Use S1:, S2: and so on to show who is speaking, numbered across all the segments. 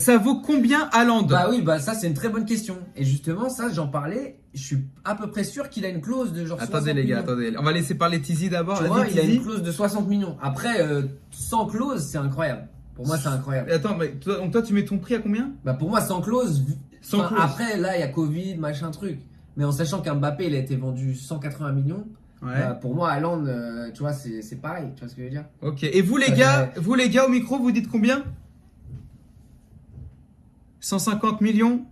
S1: Ça vaut combien Haaland?
S2: Bah oui, bah ça c'est une très bonne question. Et justement, ça j'en parlais, je suis à peu près sûr qu'il a une clause de genre
S1: Attendez
S2: 60
S1: les gars,
S2: millions.
S1: attendez. On va laisser parler Tizi d'abord.
S2: Tu
S1: Vas-y,
S2: vois, il a
S1: Tizi.
S2: une clause de 60 millions. Après, sans clause, c'est incroyable. Pour moi, c'est incroyable.
S1: Attends, mais donc toi tu mets ton prix à combien?
S2: Bah pour moi, sans clause,
S1: Sans
S2: enfin,
S1: clause.
S2: après, là, il y a Covid, machin truc. Mais en sachant qu'un Mbappé, il a été vendu 180 millions,
S1: Ouais.
S2: bah, pour moi, Haaland, tu vois, c'est pareil. Tu vois ce que je veux dire?
S1: Ok. Et vous les
S2: Ça
S1: gars,
S2: devrait-
S1: vous les gars au micro, vous dites combien? 150 millions?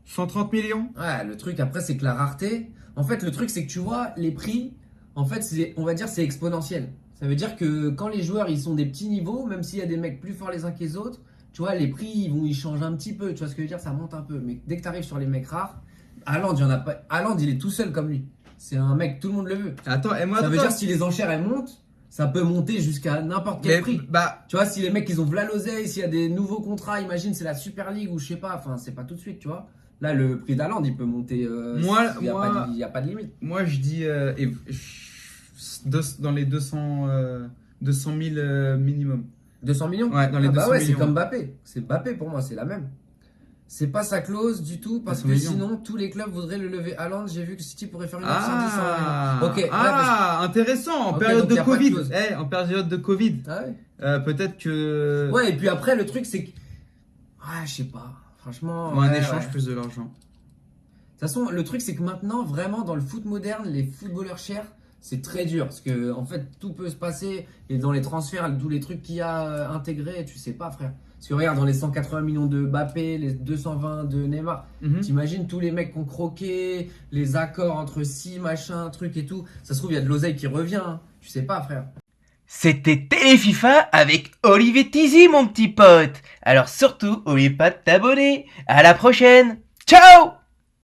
S1: 130 millions?
S2: Ouais, le truc après, c'est que la rareté. En fait, le truc, c'est que tu vois, les prix, en fait, on va dire, c'est exponentiel. Ça veut dire que quand les joueurs, ils sont des petits niveaux, même s'il y a des mecs plus forts les uns que les autres, tu vois, les prix, ils changent un petit peu. Tu vois ce que je veux dire? Ça monte un peu. Mais dès que tu arrives sur les mecs rares, Haaland, il y en a pas. Haaland, il est tout seul comme lui. C'est un mec, tout le monde le veut.
S1: Attends, et moi,
S2: Ça veut
S1: attends.
S2: dire, si les enchères, elles montent, ça peut monter jusqu'à n'importe quel
S1: Mais,
S2: prix.
S1: bah,
S2: Tu vois, si les mecs, ils ont v'là l'oseille, s'il y a des nouveaux contrats, imagine, c'est la Super League ou je sais pas, enfin, c'est pas tout de suite, tu vois. Là, le prix d'Haaland, il peut monter.
S1: Moi-
S2: Il n'y a,
S1: moi-
S2: pas de- il y a pas de limite.
S1: moi je dis dans les 200 000 minimum.
S2: 200 millions?
S1: Ouais, dans les
S2: Ah bah
S1: 200
S2: ouais, c'est
S1: millions.
S2: comme Mbappé. C'est Mbappé pour moi, c'est la même. C'est pas sa clause du tout, parce
S1: 200
S2: que
S1: millions.
S2: sinon, tous les clubs voudraient le lever. Haaland, j'ai vu que City pourrait faire une
S1: Ah,
S2: 110 Ok,
S1: ah, intéressant. En
S2: Ok,
S1: période
S2: donc
S1: de
S2: y a pas de
S1: Covid.
S2: clause.
S1: En période de Covid.
S2: Ah ouais.
S1: Peut-être que
S2: Ouais, et puis après, le truc, c'est que. Ouais, je sais pas. Franchement.
S1: en
S2: ouais,
S1: échange
S2: ouais.
S1: plus de l'argent.
S2: De toute façon, le truc, c'est que maintenant, vraiment, dans le foot moderne, les footballeurs chers, c'est très dur. Parce que, en fait, tout peut se passer. Et dans les transferts, tous les trucs qu'il y a intégrés, tu sais pas, frère. Parce que regarde, dans les 180 millions de Mbappé, les 220 de Neymar,
S1: Mhm.
S2: t'imagines tous les mecs qui ont croqué, les accords entre si, machin, truc et tout. Ça se trouve, il y a de l'oseille qui revient. Hein. Tu sais pas, frère.
S3: C'était Téléfifa avec Olivier Tizi, mon petit pote. Alors surtout, oublie pas de t'abonner. À la prochaine. Ciao!